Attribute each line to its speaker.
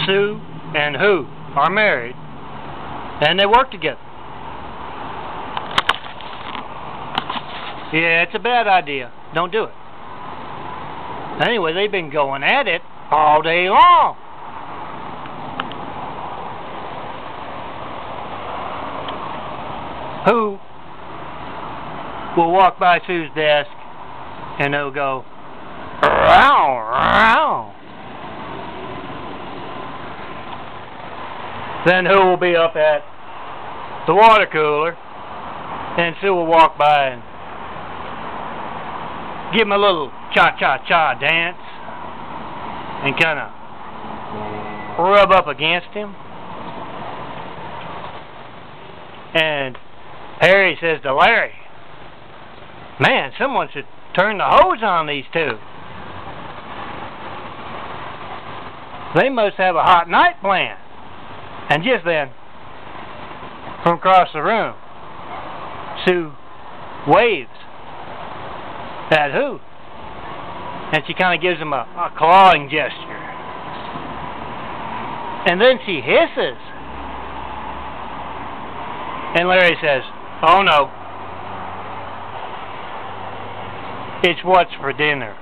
Speaker 1: Sue and who are married, and they work together. Yeah, it's a bad idea. Don't do it. Anyway, they've been going at it all day long. Who will walk by Sue's desk and they'll go, row, row. Then who will be up at the water cooler and Sue will walk by and give him a little cha-cha-cha dance and kind of rub up against him. And Harry says to Larry, man, someone should turn the hose on these two. They must have a hot night planned. And just then, from across the room, Sue waves at who? And she kind of gives him a clawing gesture. And then she hisses. And Larry says, oh no, it's what's for dinner.